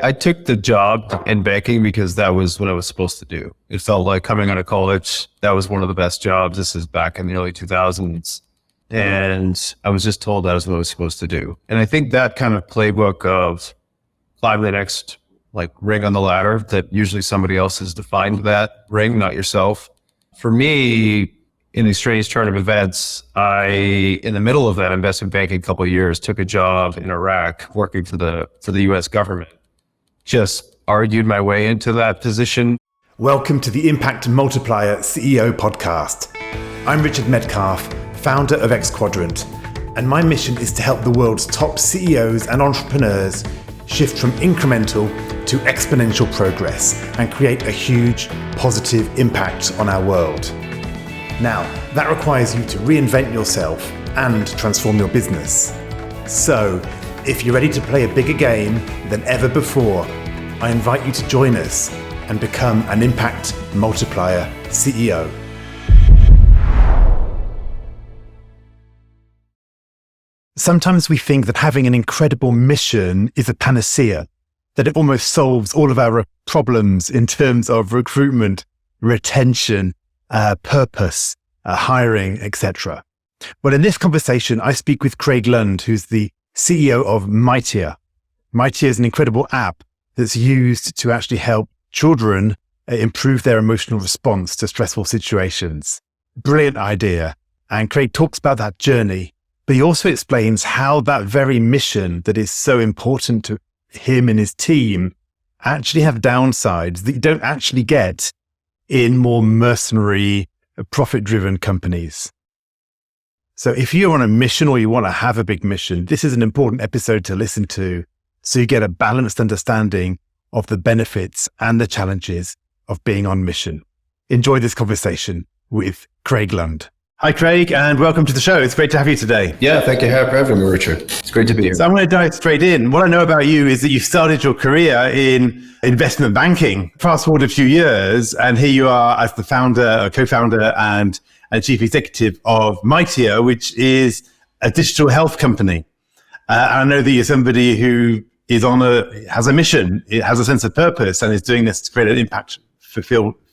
I took the job in banking because that was what I was supposed to do. It felt like coming out of college, that was one of the best jobs. This is back in the early 2000s. And I was just told that was what I was supposed to do. And I think that kind of playbook of climb the next ring on the ladder, that usually somebody else has defined that ring, not yourself. For me, in a strange turn of events, in the middle of that investment banking couple of years, took a job in Iraq working for the US government. Just argued my way into that position. Welcome to the Impact Multiplier CEO podcast. I'm Richard Metcalf, founder of X Quadrant, and my mission is to help the world's top CEOs and entrepreneurs shift from incremental to exponential progress and create a huge positive impact on our world. Now, that requires you to reinvent yourself and transform your business. So, if you're ready to play a bigger game than ever before, I invite you to join us and become an Impact Multiplier CEO. Sometimes we think that having an incredible mission is a panacea, that it almost solves all of our problems in terms of recruitment, retention, purpose, hiring, etc. Well, in this conversation, I speak with Craig Lund, who's the CEO of Mightier. Mightier is an incredible app that's used to actually help children improve their emotional response to stressful situations. Brilliant idea. And Craig talks about that journey, but he also explains how that very mission that is so important to him and his team actually have downsides that you don't actually get in more mercenary, profit-driven companies. So if you're on a mission or you want to have a big mission, this is an important episode to listen to so you get a balanced understanding of the benefits and the challenges of being on mission. Enjoy this conversation with Craig Lund. Hi, Craig, and welcome to the show. It's great to have you today. Yeah, thank you for having me, Richard. It's great to be here. So I'm going to dive straight in. What I know about you is that you started your career in investment banking. Fast forward a few years, and here you are as the founder, co-founder, and chief executive of Mightier, which is a digital health company. I know that you're somebody who has a mission, it has a sense of purpose, and is doing this to create an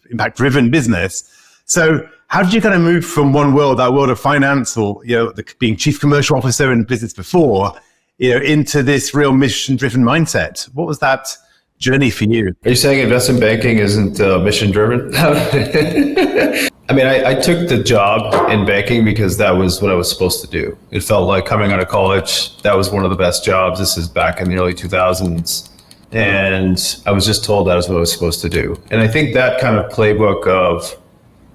impact-driven business. So how did you kind of move from that world of finance, or being chief commercial officer in business before, into this real mission-driven mindset? What was that journey for you? Are you saying investment banking isn't mission-driven? I mean, I took the job in banking because that was what I was supposed to do. It felt like coming out of college, that was one of the best jobs. This is back in the early 2000s. And I was just told that was what I was supposed to do. And I think that kind of playbook of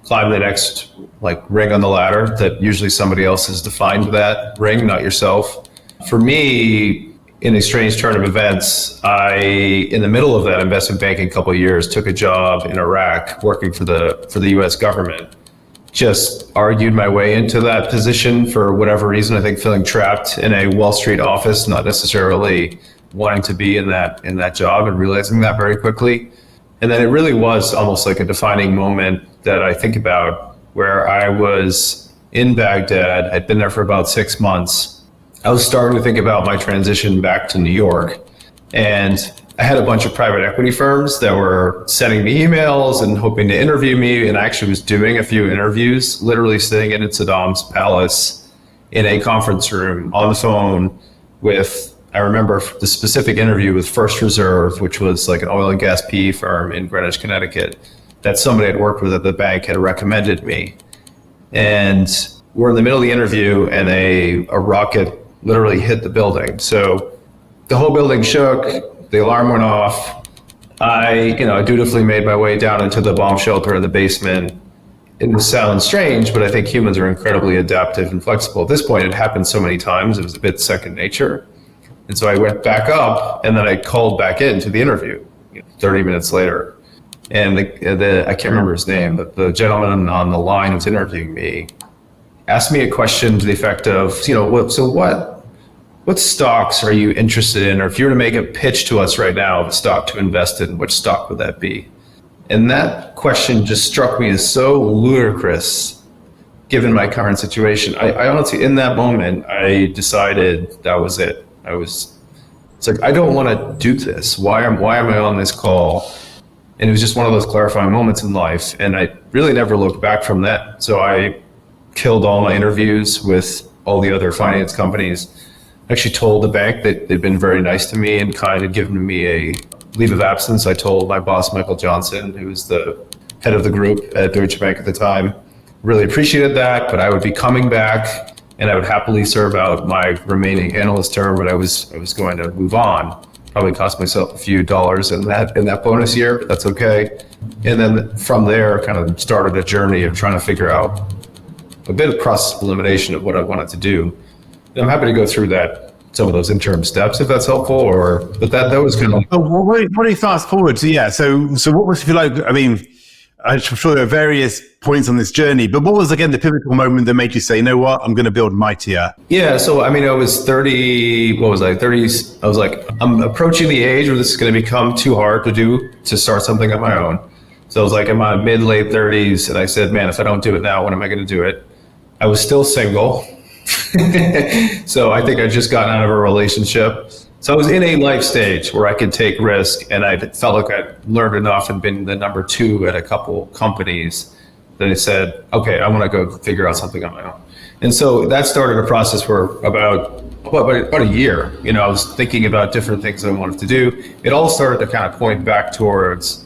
climb the next ring on the ladder, that usually somebody else has defined that ring, not yourself. For me, in a strange turn of events, in the middle of that investment banking couple of years, took a job in Iraq working for the US government. Just argued my way into that position for whatever reason. I think feeling trapped in a Wall Street office, not necessarily wanting to be in that job, and realizing that very quickly. And then it really was almost like a defining moment that I think about, where I was in Baghdad. I'd been there for about 6 months. I was starting to think about my transition back to New York. And I had a bunch of private equity firms that were sending me emails and hoping to interview me. And I actually was doing a few interviews, literally sitting in Saddam's palace in a conference room on the phone with, I remember the specific interview with First Reserve, which was like an oil and gas PE firm in Greenwich, Connecticut, that somebody I'd worked with at the bank had recommended me. And we're in the middle of the interview, and a rocket literally hit the building. So the whole building shook, the alarm went off. I dutifully made my way down into the bomb shelter in the basement. It sounds strange, but I think humans are incredibly adaptive and flexible. At this point, it happened so many times, it was a bit second nature. And so I went back up, and then I called back into the interview 30 minutes later. And I can't remember his name, but the gentleman on the line who was interviewing me asked me a question to the effect of, what stocks are you interested in? Or if you were to make a pitch to us right now of a stock to invest in, which stock would that be? And that question just struck me as so ludicrous, given my current situation. I honestly, in that moment, I decided that was it. I was It's like, I don't want to do this. Why am I on this call? And it was just one of those clarifying moments in life. And I really never looked back from that. So I killed all my interviews with all the other finance companies. I actually told the bank that they'd been very nice to me and kind of given me a leave of absence. I told my boss, Michael Johnson, who was the head of the group at Deutsche Bank at the time, really appreciated that, but I would be coming back and I would happily serve out my remaining analyst term, but I was going to move on. Probably cost myself a few dollars in that bonus year, but that's okay. And then from there, kind of started a journey of trying to figure out a bit of process elimination of what I wanted to do. And I'm happy to go through some of those interim steps if that's helpful. But that was kind of. What do you fast forward to? Yeah. So what was, if you like? I mean, I'm sure there are various points on this journey, but what was, again, the pivotal moment that made you say, you know what, I'm going to build Mightier? Yeah, so I mean, I was 30, what was I, 30, I was like, I'm approaching the age where this is going to become too hard to start something on my own. So I was like in my late 30s, and I said, man, if I don't do it now, when am I going to do it? I was still single. So I think I just gotten out of a relationship. So I was in a life stage where I could take risk, and I felt like I'd learned enough and been the number 2 at a couple companies that I said, okay, I want to go figure out something on my own. And so that started a process for about a year. I was thinking about different things I wanted to do. It all started to kind of point back towards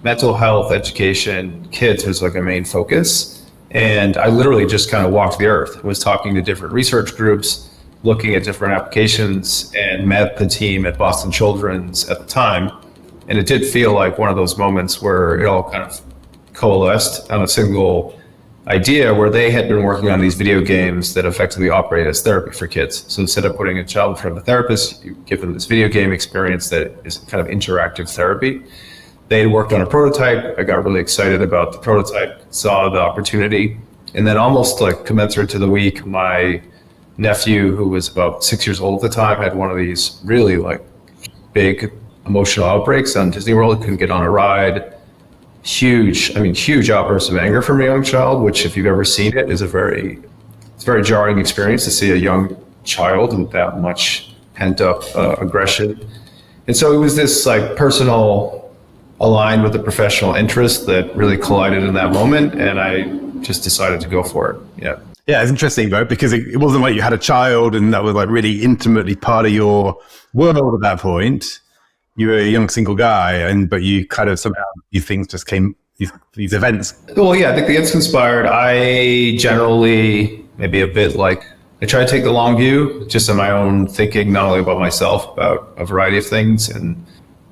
mental health, education, kids was like a main focus. And I literally just kind of walked the earth. I was talking to different research groups, looking at different applications, and met the team at Boston Children's at the time. And it did feel like one of those moments where it all kind of coalesced on a single idea, where they had been working on these video games that effectively operate as therapy for kids. So instead of putting a child in front of a therapist, you give them this video game experience that is kind of interactive therapy. They had worked on a prototype. I got really excited about the prototype, saw the opportunity, and then almost like commensurate to the week, my nephew, who was about 6 years old at the time, had one of these really like big emotional outbreaks on Disney World. Couldn't get on a ride. Huge outburst of anger from a young child, which if you've ever seen it is it's a very jarring experience to see a young child with that much pent up aggression. And so it was this like personal aligned with the professional interest that really collided in that moment. And I just decided to go for it. Yeah. Yeah, it's interesting, though, because it wasn't like you had a child and that was like really intimately part of your world at that point. You were a young single guy, but you kind of somehow, these things just came, these events. Well, yeah, I think the It's Conspired, I generally, maybe a bit like, I try to take the long view, just in my own thinking, not only about myself, about a variety of things, and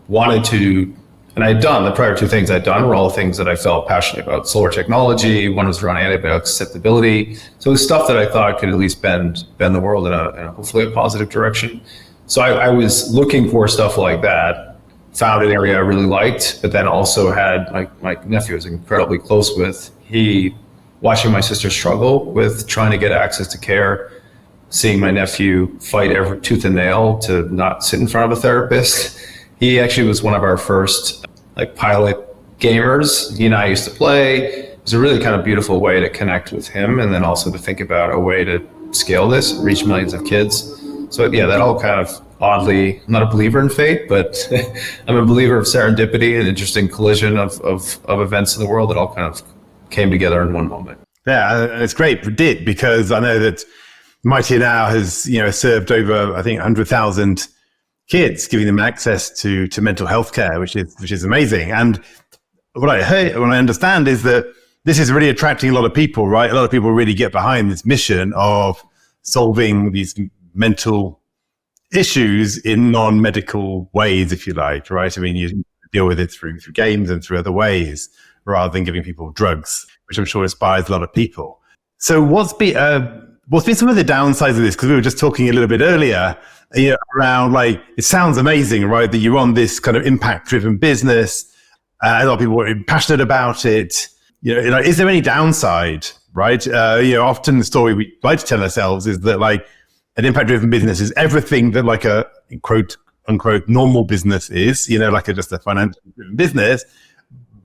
wanted to. And I'd done, the prior 2 things I'd done were all things that I felt passionate about. Solar technology, one was around antibiotic susceptibility. So it was stuff that I thought could at least bend the world in a hopefully a positive direction. So I was looking for stuff like that, found an area I really liked, but then also had, my nephew I was incredibly close with. He, watching my sister struggle with trying to get access to care, seeing my nephew fight every tooth and nail to not sit in front of a therapist. He actually was one of our first pilot gamers. He and I used to play. It was a really kind of beautiful way to connect with him, and then also to think about a way to scale this, reach millions of kids. So yeah, that all kind of oddly, I'm not a believer in fate, but I'm a believer of serendipity and interesting collision of events in the world that all kind of came together in one moment. Yeah, it's great, because I know that Mightier now has, served over, I think, 100,000 kids, giving them access to mental health care, which is amazing. And what I understand is that this is really attracting a lot of people, right? A lot of people really get behind this mission of solving these mental issues in non-medical ways, if you like, right? I mean, you deal with it through games and through other ways, rather than giving people drugs, which I'm sure inspires a lot of people. So what's been some of the downsides of this? Because we were just talking a little bit earlier, around it sounds amazing, right? That you're on this kind of impact-driven business. A lot of people are passionate about it. Is there any downside, right? Often the story we like to tell ourselves is that an impact-driven business is everything that a quote unquote normal business is, just a financial business,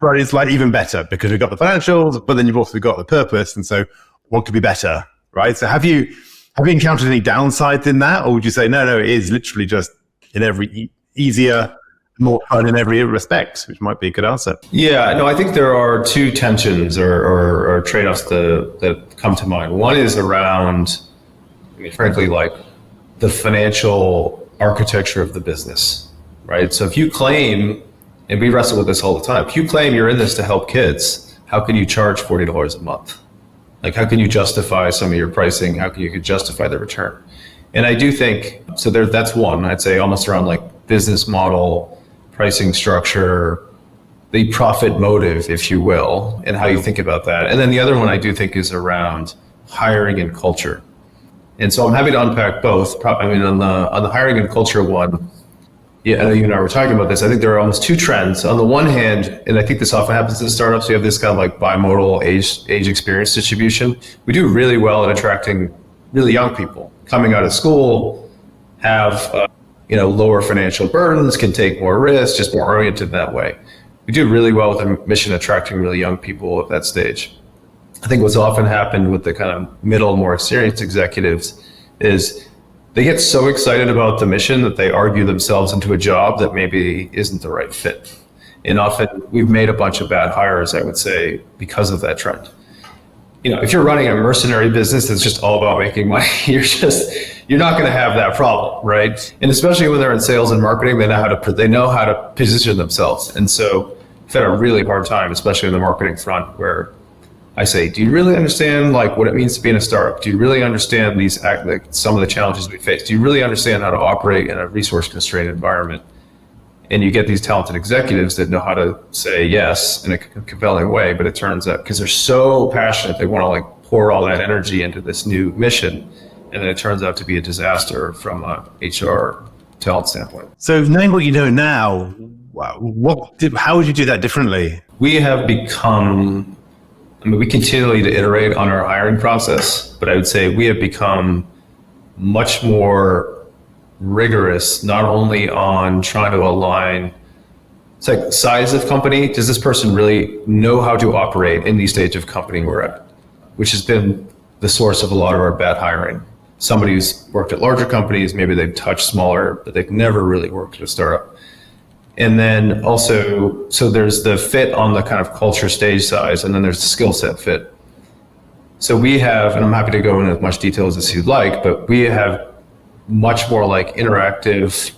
but it's even better because we've got the financials, but then you've also got the purpose. And so what could be better, right? So have you encountered any downsides in that, or would you say, no, it is literally just in easier, more fun in every respect, which might be a good answer. Yeah, no, I think there are two tensions or trade-offs that come to mind. One is around, I mean, frankly, like the financial architecture of the business, right? So if you claim, and we wrestle with this all the time, if you claim you're in this to help kids, how can you charge $40 a month? Like, how can you justify some of your pricing? How can you justify the return? And I do think, so that's one, I'd say almost around like business model, pricing structure, the profit motive, if you will, and how you think about that. And then the other one I do think is around hiring and culture. And so I'm happy to unpack both. I mean, on the hiring and culture one, yeah, I know you and I were talking about this. I think there are almost two trends. On the one hand, and I think this often happens in startups, you have this kind of like bimodal age experience distribution. We do really well at attracting really young people coming out of school, have lower financial burdens, can take more risks, just more oriented that way. We do really well with the mission attracting really young people at that stage. I think what's often happened with the kind of middle, more experienced executives is they get so excited about the mission that they argue themselves into a job that maybe isn't the right fit. And often we've made a bunch of bad hires, I would say, because of that trend. If you're running a mercenary business that's just all about making money, you're not going to have that problem, right? And especially when they're in sales and marketing, they know how to position themselves. And so I've had a really hard time, especially on the marketing front, where I say, do you really understand like what it means to be in a startup? Do you really understand some of the challenges we face? Do you really understand how to operate in a resource constrained environment? And you get these talented executives that know how to say yes in a compelling way, but it turns out because they're so passionate, they want to like pour all that energy into this new mission, and then it turns out to be a disaster from a HR talent standpoint. So knowing what you know now, how would you do that differently? We have become, we continually to iterate on our hiring process, but I would say we have become much more rigorous, not only on trying to align, it's like size of company. Does this person really know how to operate in the stage of company we're at? Which has been the source of a lot of our bad hiring. Somebody who's worked at larger companies, maybe they've touched smaller, but they've never really worked at a startup. And then also, so there's the fit on the kind of culture stage size, and then there's the skill set fit. So we have, and I'm happy to go into as much detail as you'd like, but we have much more like interactive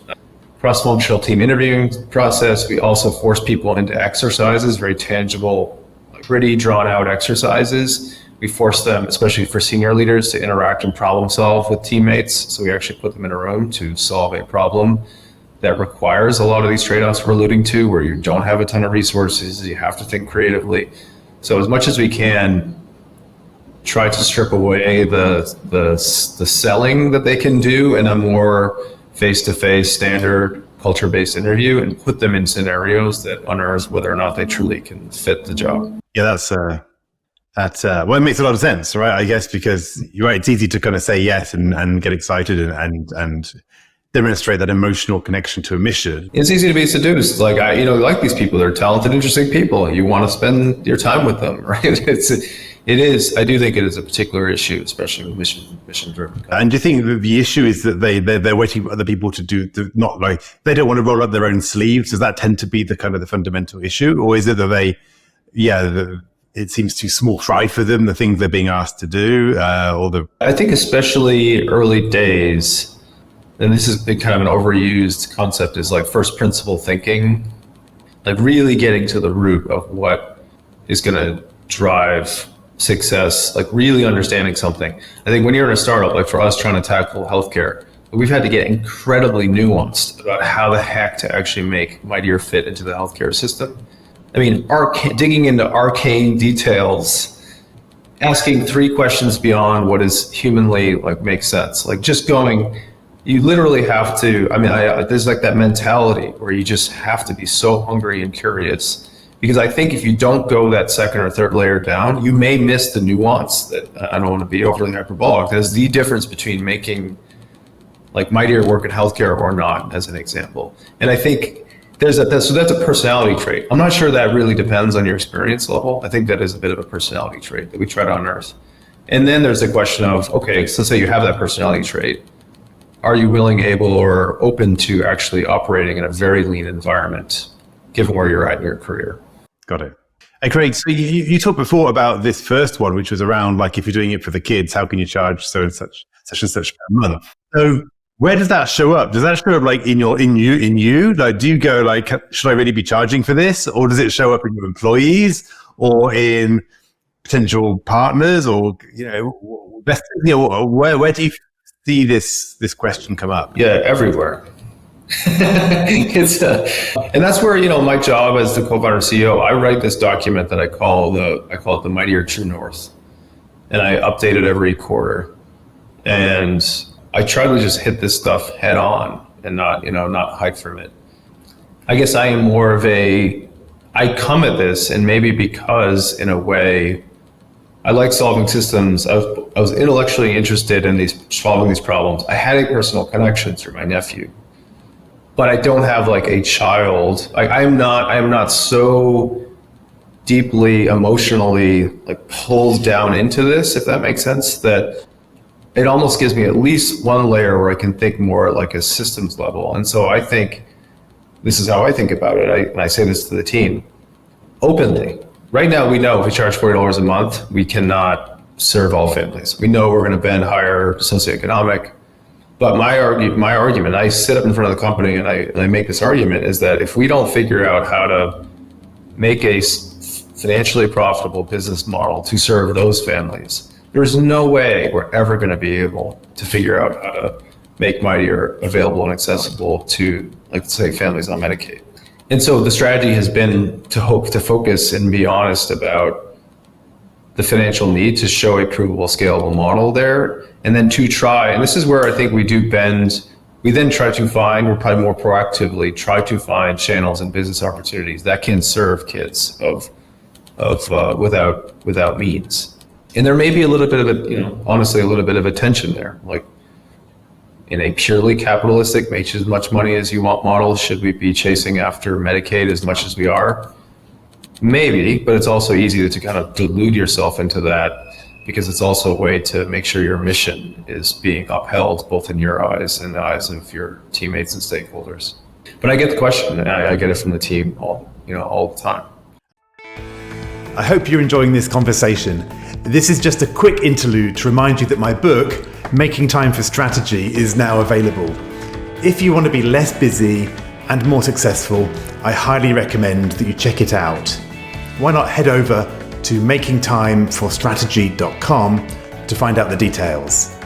cross-functional team interviewing process. We also force people into exercises, very tangible, pretty drawn out exercises. We force them, especially for senior leaders, to interact and problem solve with teammates. So we actually put them in a room to solve a problem that requires a lot of these trade-offs we're alluding to, where you don't have a ton of resources, you have to think creatively. So as much as we can, try to strip away the selling that they can do in a more face-to-face standard culture-based interview and put them in scenarios that unearth whether or not they truly can fit the job. Yeah, well, it makes a lot of sense, right? I guess because you're right, it's easy to kind of say yes and get excited and demonstrate that emotional connection to a mission. It's easy to be seduced. Like like these people, they're talented, interesting people. You want to spend your time with them, right? It is. I do think it is a particular issue, especially with mission driven. And do you think that the issue is that they're waiting for other people to do, not like they don't want to roll up their own sleeves? Does that tend to be the kind of the fundamental issue, or is it that it seems too small fry for them, the things they're being asked to do, I think especially early days, and this has been kind of an overused concept, is like first principle thinking, like really getting to the root of what is going to drive success, like really understanding something. I think when you're in a startup, like for us trying to tackle healthcare, we've had to get incredibly nuanced about how the heck to actually make Mightier fit into the healthcare system. I mean, digging into arcane details, asking 3 questions beyond what is humanly like makes sense. Like just going, you literally have to, there's like that mentality where you just have to be so hungry and curious. Because I think if you don't go that second or third layer down, you may miss the nuance that I don't want to be overly hyperbolic. There's the difference between making like Mightier work in healthcare or not, as an example. And I think that's a personality trait. I'm not sure that really depends on your experience level. I think that is a bit of a personality trait that we try to unearth. And then there's the question of, okay, so say you have that personality trait. are you willing, able, or open to actually operating in a very lean environment, given where you're at in your career? Got it. Hey, Craig, so you talked before about this first one, which was around like, if you're doing it for the kids, how can you charge so and such per month? So where does that show up? Does that show up like in you? Like, do you go like, should I really be charging for this? Or does it show up in your employees or in potential partners, or, where do you see this question come up? Yeah, everywhere. And that's where, my job as the co-founder CEO, I write this document that I call it the Mightier True North. And I update it every quarter. And I try to just hit this stuff head on and not hide from it. I guess I am I come at this, and maybe because in a way, I like solving systems. I was intellectually interested in solving these problems. I had a personal connection through my nephew. But I don't have like a child. I am not so deeply emotionally like pulled down into this, if that makes sense, that it almost gives me at least one layer where I can think more like a systems level. And so I think this is how I think about it. And I say this to the team openly. Right now, we know if we charge $40 a month, we cannot serve all families. We know we're going to bend higher socioeconomic. But my argument, I sit up in front of the company and I make this argument, is that if we don't figure out how to make a financially profitable business model to serve those families, there's no way we're ever going to be able to figure out how to make Mightier available and accessible to, like, say, families on Medicaid. And so the strategy has been to focus and be honest about the financial need to show a provable, scalable model there, and then to try, and this is where I think we do bend, we then try to find, or probably more proactively, try to find channels and business opportunities that can serve kids without means. And there may be a little bit of honestly, a little bit of a tension there. Like, in a purely capitalistic, make as much money as you want model, should we be chasing after Medicaid as much as we are? Maybe, but it's also easy to kind of delude yourself into that, because it's also a way to make sure your mission is being upheld both in your eyes and the eyes of your teammates and stakeholders. But I get the question, and I get it from the team all the time. I hope you're enjoying this conversation. This is just a quick interlude to remind you that my book, Making Time for Strategy, is now available. If you want to be less busy and more successful, I highly recommend that you check it out. Why not head over to makingtimeforstrategy.com to find out the details.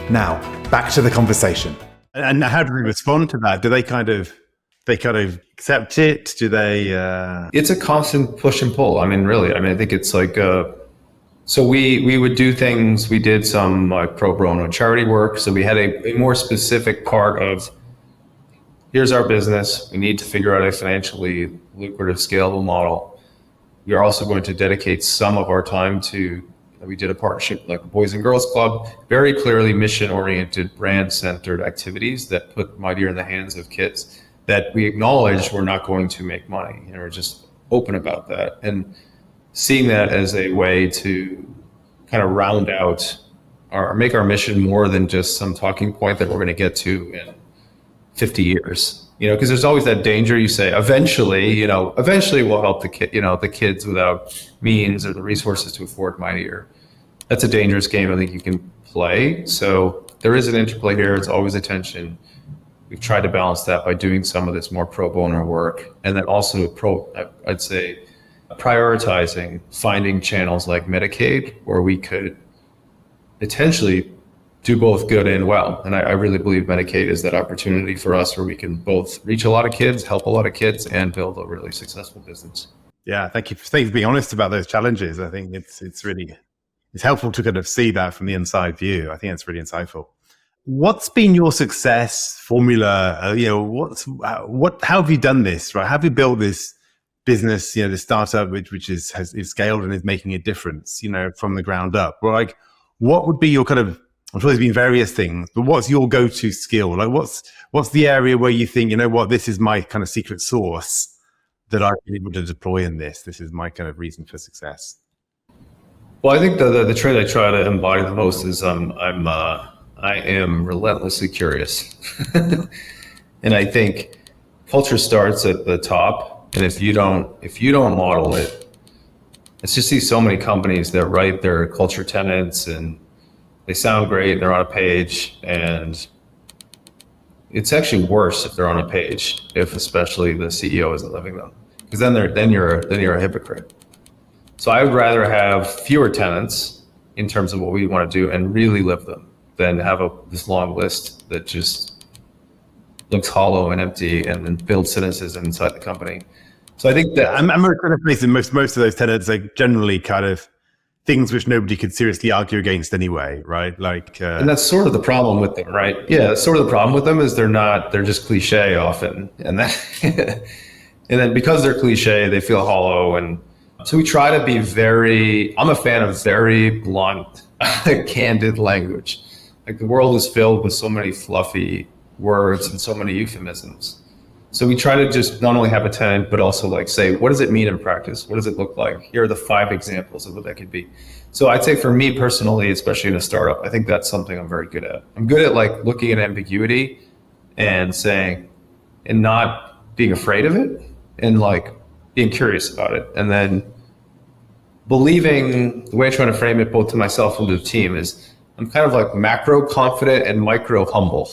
Now, back to the conversation. And how do we respond to that? Do they kind of accept it? Do they? It's a constant push and pull. I mean, really. I mean, I think it's like, so we would do things. We did some pro bono charity work. So we had a more specific part of, here's our business. We need to figure out a financially lucrative, scalable model. We are also going to dedicate some of our time to, we did a partnership like the Boys and Girls Club, very clearly mission-oriented, brand-centered activities that put Mightier in the hands of kids that we acknowledge we're not going to make money. We're just open about that. And seeing that as a way to kind of round out or make our mission more than just some talking point that we're going to get to in 50 years. Because there's always that danger. You say, eventually we'll help the kids without means or the resources to afford Mightier. That's a dangerous game I think you can play. So there is an interplay here. It's always a tension. We've tried to balance that by doing some of this more pro bono work, and then also I'd say prioritizing finding channels like Medicaid where we could potentially do both good and well. And I really believe Medicaid is that opportunity for us where we can both reach a lot of kids, help a lot of kids, and build a really successful business. Yeah, thank you for being honest about those challenges. I think it's helpful to kind of see that from the inside view. I think it's really insightful. What's been your success formula? How have you done this? Right? How have you built this business? This startup which is scaled and is making a difference. From the ground up. Well, like, what would be your kind of? I'm sure there's been various things, but what's your go-to skill? Like, what's the area where you think, this is my kind of secret sauce that I've been able to deploy in this? This is my kind of reason for success. Well, I think the trait I try to embody the most is I'm I am relentlessly curious. And I think culture starts at the top. And if you don't model it, it's just see so many companies that write their culture tenets and they sound great, they're on a page, and it's actually worse if they're on a page, if especially the CEO isn't living them. Because then you're a hypocrite. So I would rather have fewer tenants in terms of what we want to do and really live them than have this long list that just looks hollow and empty and then builds cynicism inside the company. So I think that I'm kind of facing most of those tenants are generally kind of things which nobody could seriously argue against anyway, right? Like, and that's sort of the problem with them, right? Yeah, that's sort of the problem with them is they're just cliche often, and that, and then because they're cliche, they feel hollow, and so we try to be I'm a fan of very blunt, candid language. Like the world is filled with so many fluffy words and so many euphemisms. So we try to just not only have a tenant, but also like say, what does it mean in practice? What does it look like? Here are the 5 examples of what that could be. So I'd say for me personally, especially in a startup, I think that's something I'm very good at. I'm good at like looking at ambiguity and saying, and not being afraid of it and like being curious about it. And then believing, the way I try to frame it both to myself and to the team is I'm kind of like macro confident and micro humble.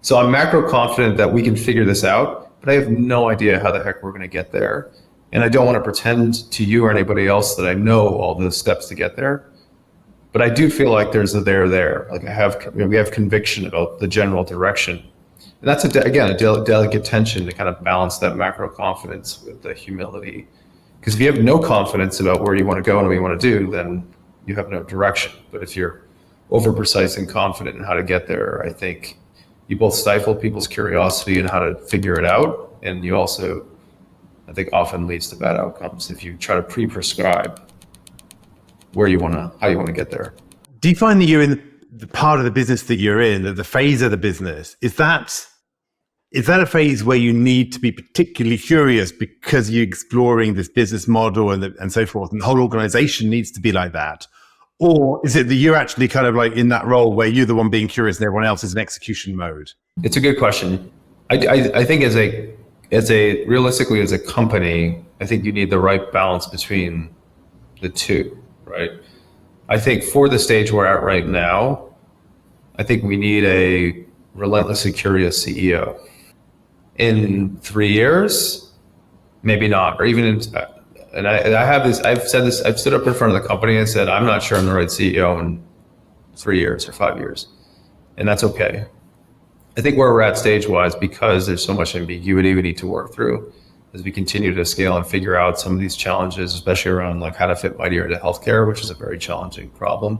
So I'm macro confident that we can figure this out, but I have no idea how the heck we're going to get there. And I don't want to pretend to you or anybody else that I know all the steps to get there. But I do feel like there's a there. Like we have conviction about the general direction. And that's again, a delicate tension to kind of balance that macro confidence with the humility. Because if you have no confidence about where you want to go and what you want to do, then you have no direction. But if you're over precise and confident in how to get there, I think you both stifle people's curiosity and how to figure it out, and you also, I think, often leads to bad outcomes if you try to pre-prescribe how you want to get there. do you find that you're in the part of the business that you're in, the phase of the business, is that a phase where you need to be particularly curious because you're exploring this business model and so forth, and the whole organization needs to be like that? Or is it that you're actually kind of like in that role where you're the one being curious and everyone else is in execution mode? It's a good question. I think realistically as a company, I think you need the right balance between the two, right? I think for the stage we're at right now, I think we need a relentlessly curious CEO. In 3 years, maybe not, or even and I have this, I've said this, I've stood up in front of the company and said, I'm not sure I'm the right CEO in 3 years or 5 years. And that's okay. I think where we're at stage-wise, because there's so much ambiguity we need to work through as we continue to scale and figure out some of these challenges, especially around like how to fit Mightier into healthcare, which is a very challenging problem.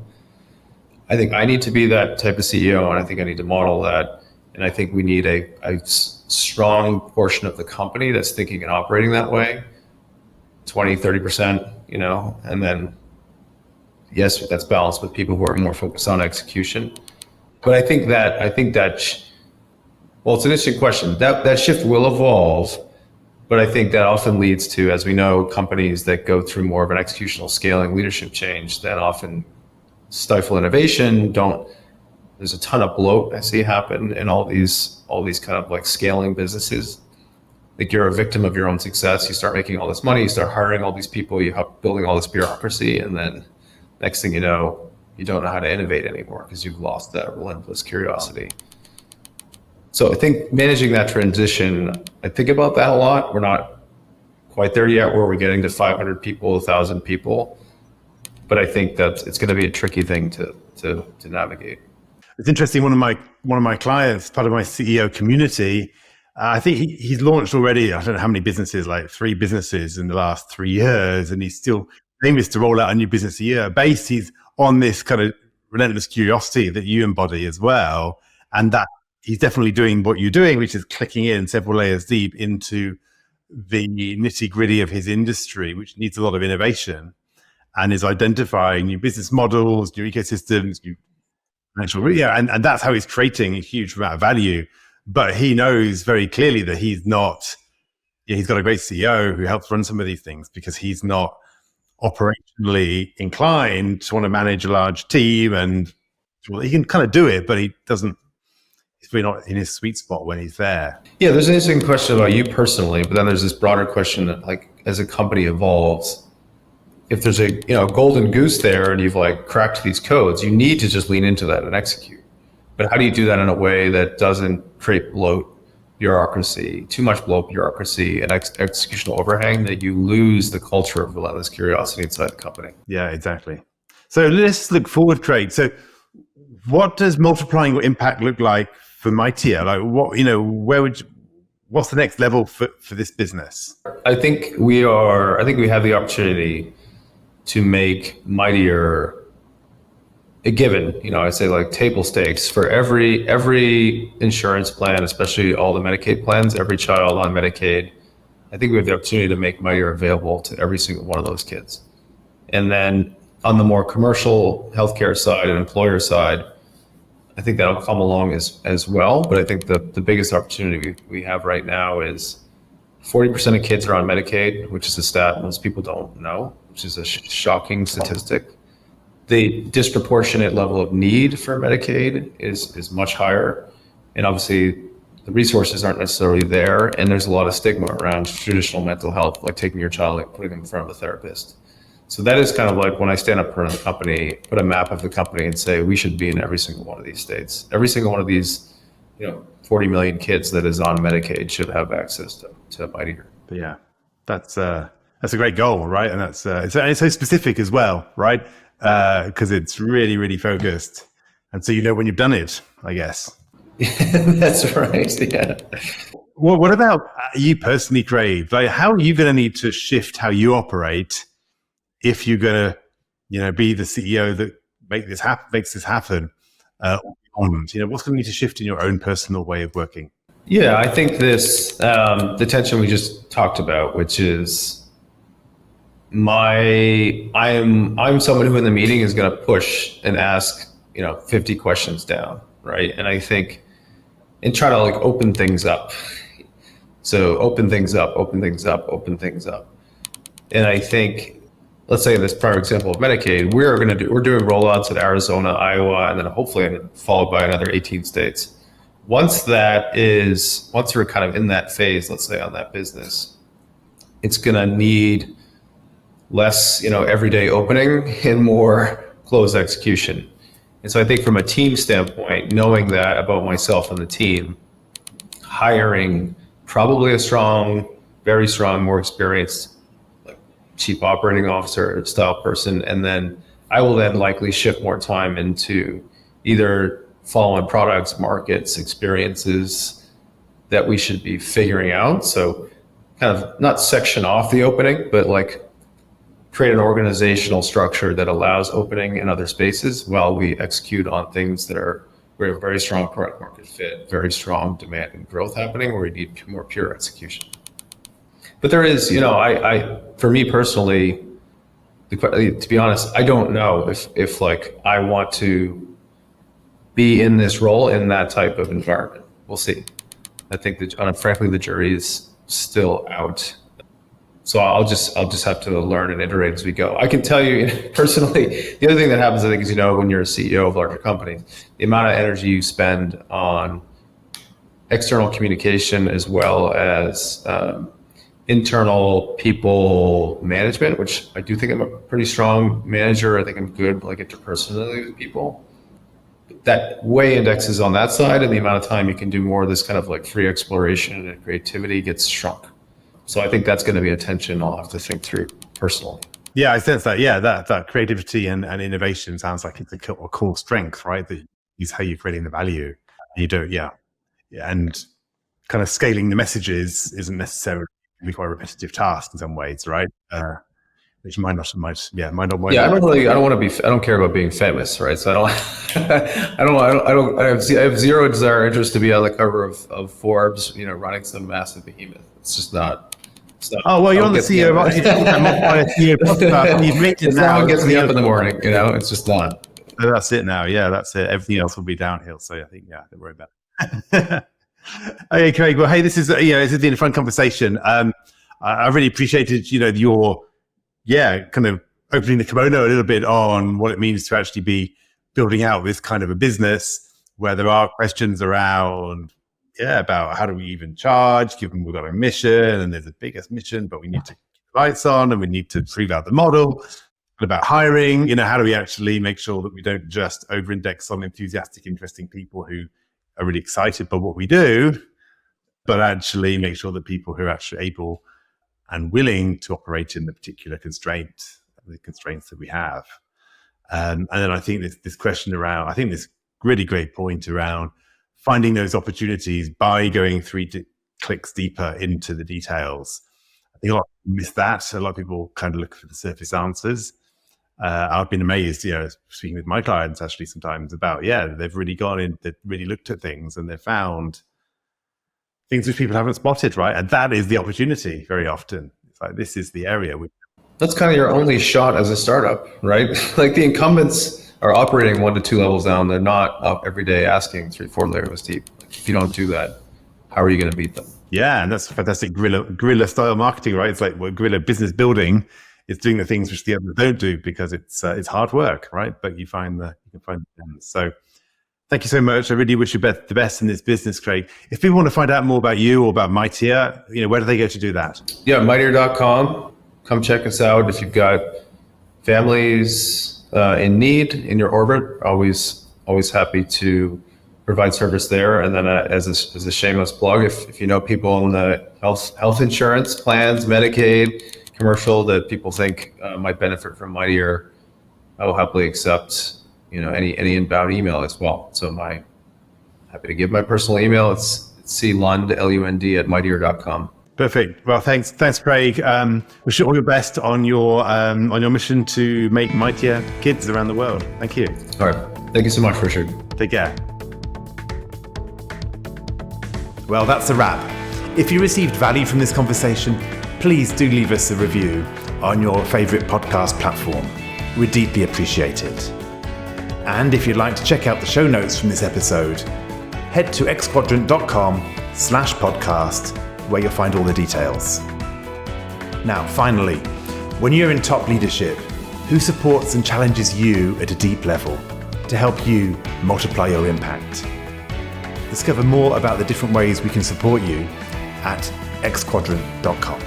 I think I need to be that type of CEO, and I think I need to model that. And I think we need a strong portion of the company that's thinking and operating that way. 20, 30%, and then yes, that's balanced with people who are more focused on execution. But I think that well, it's an interesting question. That shift will evolve, but I think that often leads to, as we know, companies that go through more of an executional scaling leadership change that often stifle innovation. There's a ton of bloat I see happen in all these kind of like scaling businesses. Like you're a victim of your own success. You start making all this money, you start hiring all these people, you help building all this bureaucracy, and then next thing you know, you don't know how to innovate anymore because you've lost that relentless curiosity. So I think managing that transition, I think about that a lot. We're not quite there yet where we're getting to 500 people, 1,000 people, but I think that it's going to be a tricky thing to navigate. It's interesting. One of my clients, part of my CEO community, I think he's launched already, I don't know how many businesses, like 3 businesses in the last 3 years, and he's still famous to roll out a new business a year. Based, he's on this kind of relentless curiosity that you embody as well, and that he's definitely doing what you're doing, which is clicking in several layers deep into the nitty gritty of his industry, which needs a lot of innovation, and is identifying new business models, new ecosystems, new financial, and that's how he's creating a huge amount of value. But he knows very clearly that he's got a great CEO who helps run some of these things because he's not operationally inclined to want to manage a large team and well, he can kind of do it, but he doesn't. He's really not in his sweet spot when he's there. Yeah, there's an interesting question about you personally, but then there's this broader question that, like, as a company evolves, if there's a golden goose there and you've like cracked these codes, you need to just lean into that and execute. But how do you do that in a way that doesn't create bureaucracy, too much bureaucracy and executional overhang, that you lose the culture of relentless curiosity inside the company? Yeah, exactly. So let's look forward, Craig. So what does multiplying your impact look like for Mightier? Like what's the next level for this business? I think we have the opportunity to make Mightier a given. I say like table stakes for every insurance plan, especially all the Medicaid plans, every child on Medicaid. I think we have the opportunity to make Mightier available to every single one of those kids. And then on the more commercial healthcare side and employer side, I think that'll come along as well. But I think the biggest opportunity we have right now is 40% of kids are on Medicaid, which is a stat most people don't know, which is a shocking statistic. The disproportionate level of need for Medicaid is much higher. And obviously the resources aren't necessarily there. And there's a lot of stigma around traditional mental health, like taking your child and putting them in front of a therapist. So that is kind of like when I stand up for a company, put a map of the company and say, we should be in every single one of these states. Every single one of these, 40 million kids that is on Medicaid should have access to Mightier. Yeah, that's a great goal, right? And it's so specific as well, right? Because it's really, really focused. And so when you've done it, I guess. That's right, yeah. Well, what about you personally, Craig? Like, how are you going to need to shift how you operate if you're going to, be the CEO that makes this happen? What's going to need to shift in your own personal way of working? Yeah, I think this the tension we just talked about, which is I'm someone who in the meeting is going to push and ask 50 questions down, right? And I think and try to like open things up. So open things up. And I think, let's say in this prior example of Medicaid, we're doing rollouts in Arizona, Iowa, and then hopefully followed by another 18 states. Once we're kind of in that phase, let's say on that business, it's going to need less, everyday opening and more closed execution. And so I think from a team standpoint, knowing that about myself and the team, hiring probably a very strong, more experienced chief operating officer style person, and then I will then likely shift more time into either following products, markets, experiences that we should be figuring out. So kind of not section off the opening, but like create an organizational structure that allows opening in other spaces while we execute on things that are very strong product market fit, very strong demand and growth happening, where we need more pure execution. But there is, for me personally, to be honest, I don't know if like I want to be in this role in that type of environment. We'll see. I think that frankly, the jury is still out. So I'll just have to learn and iterate as we go. I can tell you personally, the other thing that happens, I think, is, when you're a CEO of larger companies, the amount of energy you spend on external communication as well as internal people management, which I do think I'm a pretty strong manager. I think I'm good, like interpersonally with people. That way indexes on that side, and the amount of time you can do more of this kind of like free exploration and creativity gets shrunk. So I think that's going to be a tension I'll have to think through personally. Yeah, I sense that. Yeah, that creativity and innovation sounds like it's a core strength, right? That is how you're creating the value. You do, yeah. And kind of scaling the messages isn't necessarily quite a repetitive task in some ways, right? Which might not. Yeah, I don't care about being famous, right? So I have zero desire or interest to be on the cover of Forbes, running some massive behemoth. It's just not. Oh, well, you're on the CEO, right? You've made it now. What gets me up in the morning, it's just not. That's it now. Yeah, that's it. Everything else will be downhill. So I think, don't worry about it. Okay, Craig. Well, hey, this is it's been a fun conversation. I really appreciated, your kind of opening the kimono a little bit on what it means to actually be building out this kind of a business where there are questions around, about how do we even charge, given we've got a mission and there's a biggest mission, but we need to keep the lights on and we need to prove out the model. And about hiring, how do we actually make sure that we don't just over-index on enthusiastic, interesting people who are really excited by what we do, but actually make sure that people who are actually able and willing to operate in the particular the constraints that we have. And then I think this question around, I think this really great point around finding those opportunities by going 3 clicks deeper into the details. I think a lot of people miss that. A lot of people kind of look for the surface answers. I've been amazed, speaking with my clients actually sometimes about, they've really gone in, they've really looked at things and they've found things which people haven't spotted, right? And that is the opportunity very often. It's like, this is the area. That's kind of your only shot as a startup, right? Like the incumbents are operating 1 to 2 levels down. They're not up every day asking 3-4 layers deep. If you don't do that, how are you going to beat them? Yeah, and that's fantastic guerrilla style marketing, right? It's like guerrilla business building. It's doing the things which the others don't do because it's hard work, right? But you can find the ends. So thank you so much. I really wish you the best in this business, Craig. If people want to find out more about you or about Mightier, where do they go to do that? Yeah, Mightier.com. Come check us out. If you've got families in need in your orbit, always happy to provide service there. And then as a shameless plug, if you know people in the health insurance plans, Medicaid, commercial that people think might benefit from Mightier, I will happily accept any inbound email as well. So happy to give my personal email. It's clund, LUND @mightier.com. Perfect. Well, thanks, Craig. Wish you all your best on your mission to make Mightier kids around the world. Thank you. All right. Thank you so much, Richard. Take care. Well, that's a wrap. If you received value from this conversation, please do leave us a review on your favorite podcast platform. We'd deeply appreciate it. And if you'd like to check out the show notes from this episode, head to xquadrant.com/podcast, where you'll find all the details. Now, finally, when you're in top leadership, who supports and challenges you at a deep level to help you multiply your impact? Discover more about the different ways we can support you at xquadrant.com.